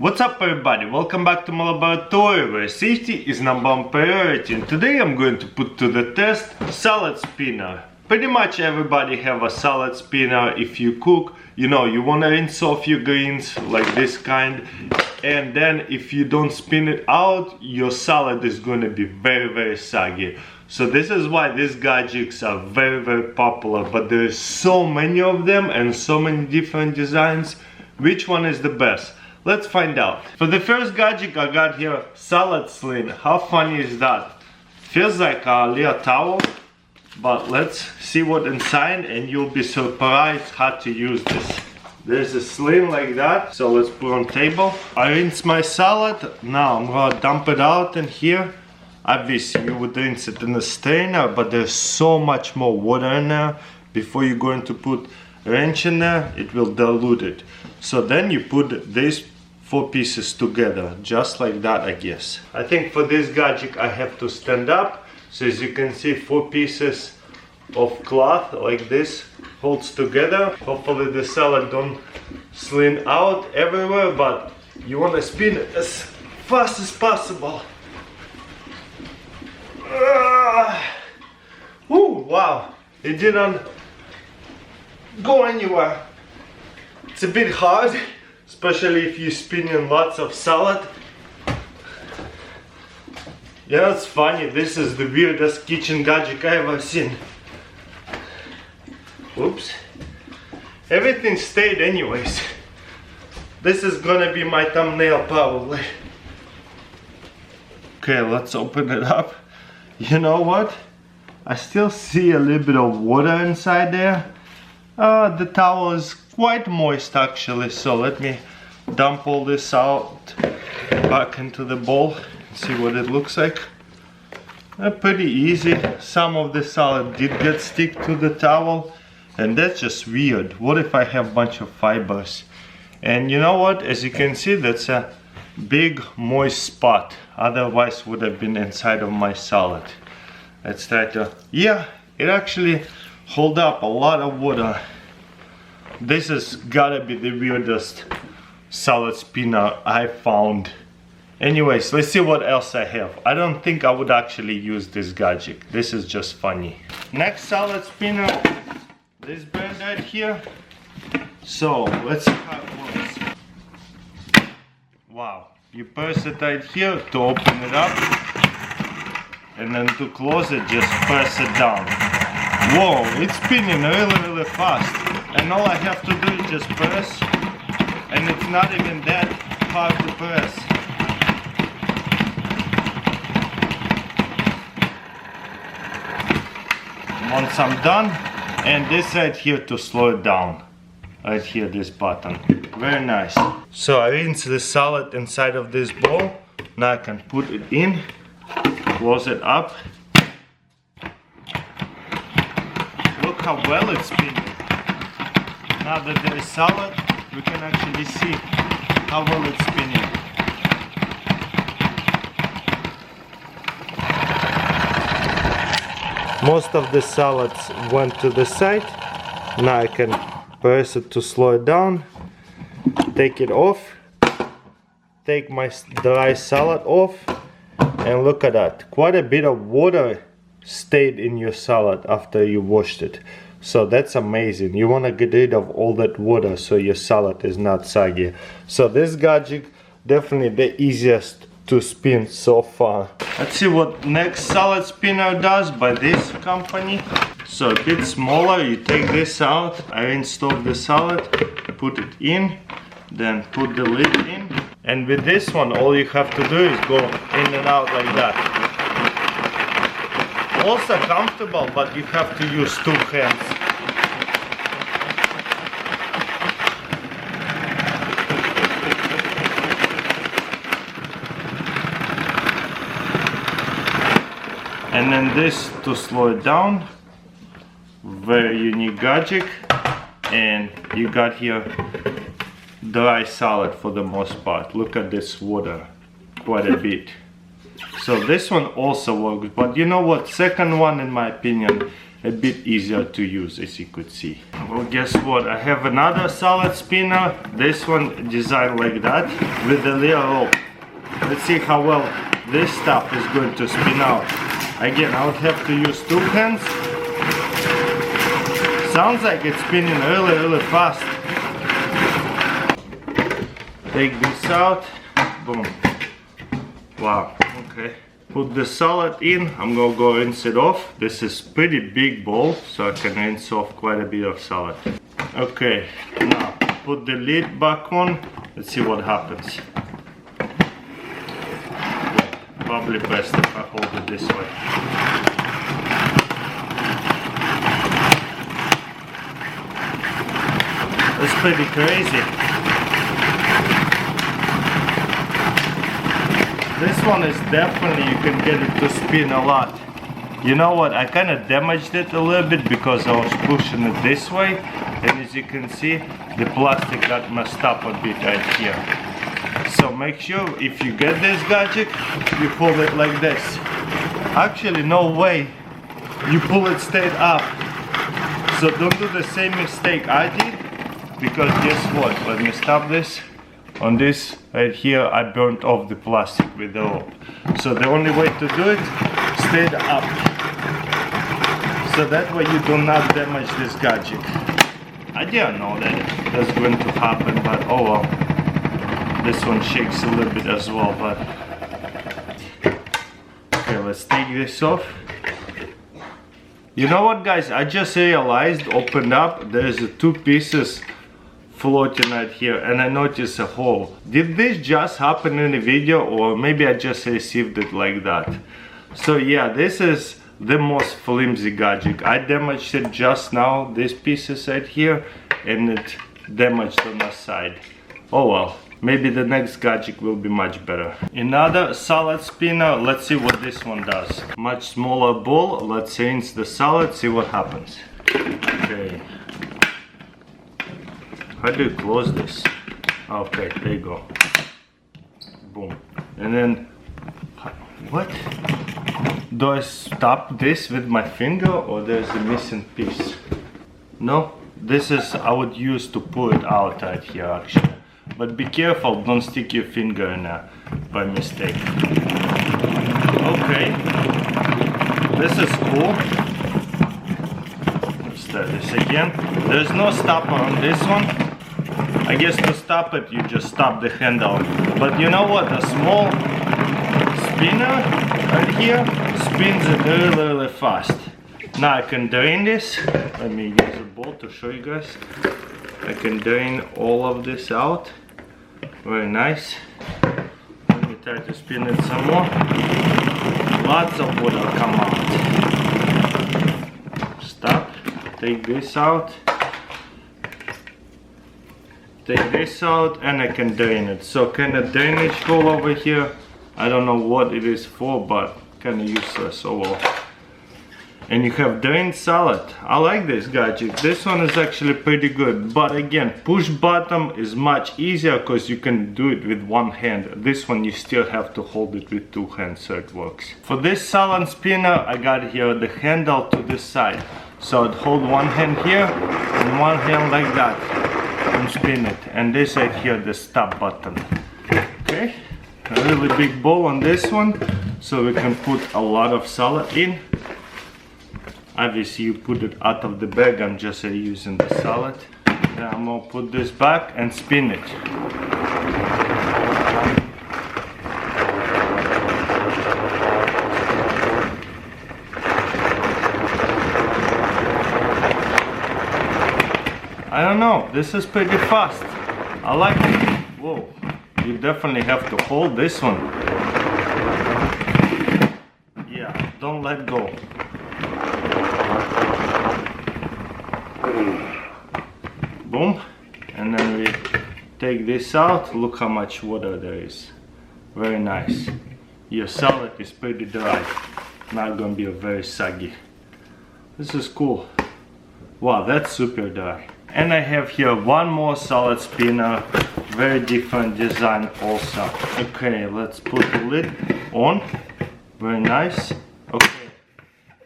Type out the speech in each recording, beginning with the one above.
What's up everybody, welcome back to my laboratory where safety is #1 priority, and today I'm going to put to the test salad spinner. Pretty much everybody have a salad spinner. If you cook, you know, you want to rinse off your greens like this kind, and then if you don't spin it out, your salad is going to be very soggy. So this is why these gadgets are very popular, but there's so many of them and so many different designs. Which one is the best? Let's find out. For the first gadget I got here, salad sling. How funny is that? Feels like a little towel, but let's see what inside and you'll be surprised how to use this. There's a sling like that, so let's put on table. I rinse my salad, now I'm gonna dump it out in here. Obviously you would rinse it in a strainer, but there's so much more water in there. Before you're going to put wrench in there, it will dilute it. So then you put these 4 pieces together, just like that, I guess. I think for this gadget I have to stand up. So as you can see, 4 pieces of cloth like this holds together. Hopefully the salad don't sling out everywhere, but you want to spin it as fast as possible. Ooh, wow, it didn't go anywhere. It's a bit hard, especially if you're spinning lots of salad. Yeah, it's funny, this is the weirdest kitchen gadget I ever seen. Oops. Everything stayed anyways. This is gonna be my thumbnail probably. Okay, let's open it up. You know what? I still see a little bit of water inside there. The towel is quite moist actually, so let me dump all this out back into the bowl and see what it looks like. Pretty easy. Some of the salad did get stick to the towel, and that's just weird. What if I have a bunch of fibers? And you know what, as you can see, that's a big moist spot, otherwise would have been inside of my salad. Let's try to, yeah, it actually hold up a lot of water. This has gotta be the weirdest salad spinner I found. Anyways, let's see what else I have. I don't think I would actually use this gadget. This is just funny. Next salad spinner, this brand right here. So let's see how it works. Wow, you press it right here to open it up, and then to close it, just press it down. Whoa, it's spinning really fast. And all I have to do is just press, and it's not even that hard to press. Once I'm done, and this right here to slow it down. Right here, this button. Very nice. So I rinse the salad inside of this bowl. Now I can put it in, close it up. Look how well it's spinning. Now that there is salad, we can actually see how well it's spinning. Most of the salads went to the side. Now I can press it to slow it down, take it off, take my dry salad off, and look at that. Quite a bit of water stayed in your salad after you washed it. So that's amazing. You want to get rid of all that water so your salad is not soggy. So this gadget definitely the easiest to spin so far. Let's see what next salad spinner does by this company. So a bit smaller, you take this out, I install the salad, put it in, then put the lid in. And with this one, all you have to do is go in and out like that. Also comfortable, but you have to use 2 hands. And then this to slow it down. Very unique gadget. And you got here dry salad for the most part. Look at this water, quite a bit. So this one also works, but you know what, second one in my opinion a bit easier to use, as you could see. Well, guess what? I have another salad spinner. This one designed like that with a little rope. Let's see how well this stuff is going to spin out. Again, I would have to use two hands. Sounds like it's spinning really fast. Take this out. Boom. Wow. Okay. Put the salad in. I'm gonna go rinse it off. This is pretty big bowl, so I can rinse off quite a bit of salad. Okay. Now put the lid back on. Let's see what happens. Probably best if I hold it this way. It's pretty crazy. This one is definitely, you can get it to spin a lot. You know what, I kind of damaged it a little bit because I was pushing it this way, and as you can see, the plastic got messed up a bit right here. So make sure if you get this gadget, you pull it like this. Actually, no way, you pull it straight up. So don't do the same mistake I did, because guess what, let me stop this. On this right here, I burnt off the plastic with the rope. So the only way to do it, straight up. So that way you do not damage this gadget. I didn't know that that's going to happen, but oh well. This one shakes a little bit as well, but... Okay, let's take this off. You know what, guys, I just realized, opened up, there's two pieces floating right here, and I noticed a hole. Did this just happen in the video, or maybe I just received it like that? So yeah, this is the most flimsy gadget. I damaged it just now, these pieces right here, and it damaged on the side. Oh well, maybe the next gadget will be much better. Another salad spinner, let's see what this one does. Much smaller bowl, let's rinse the salad, see what happens. Okay. How do you close this? Okay, there you go. Boom. And then, what? Do I stop this with my finger, or there's a missing piece? No, this is, I would use to pull it out right here actually. But be careful, don't stick your finger in there by mistake. Okay, this is cool. Let's start this again. There's no stopper on this one. I guess to stop it, you just stop the handle. But you know what? A small spinner right here spins it really fast. Now I can drain this. Let me use a bowl to show you guys. I can drain all of this out. Very nice. Let me try to spin it some more. Lots of water come out. Stop. Take this out. Take this out, and I can drain it. So kind of drainage hole over here. I don't know what it is for, but kind of useless. Oh well. And you have drained salad. I like this gadget. This one is actually pretty good. But again, push bottom is much easier because you can do it with one hand. This one you still have to hold it with two hands so it works. For this salad spinner, I got here the handle to this side. So I'd hold one hand here and one hand like that and spin it. And this right here, the stop button. Okay, a really big bowl on this one, so we can put a lot of salad in. Obviously you put it out of the bag, I'm just using the salad. Then I'm gonna put this back and spin it. I don't know, this is pretty fast. I like it. Whoa, you definitely have to hold this one. Yeah, don't let go. Boom. And then we take this out. Look how much water there is. Very nice. Your salad is pretty dry. Not gonna be very soggy. This is cool. Wow, that's super dry. And I have here one more salad spinner, very different design also. Okay, let's put the lid on. Very nice. Okay,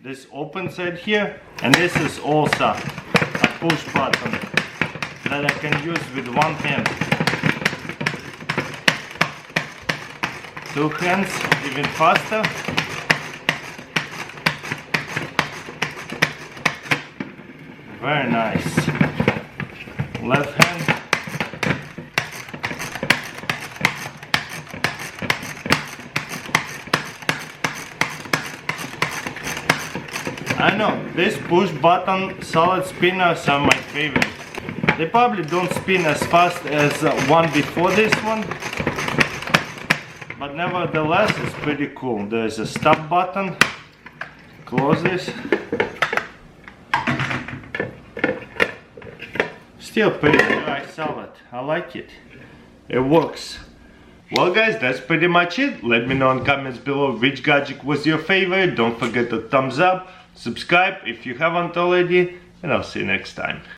this open side here, and this is also a push button that I can use with one hand. Two hands, even faster. Very nice. Left hand. I know, this push button salad spinners are my favorite. They probably don't spin as fast as one before this one, but nevertheless it's pretty cool. There's a stop button. Close this. Still pretty dry salad. I like it. It works. Well guys, that's pretty much it. Let me know in comments below which gadget was your favorite. Don't forget to thumbs up, subscribe if you haven't already, and I'll see you next time.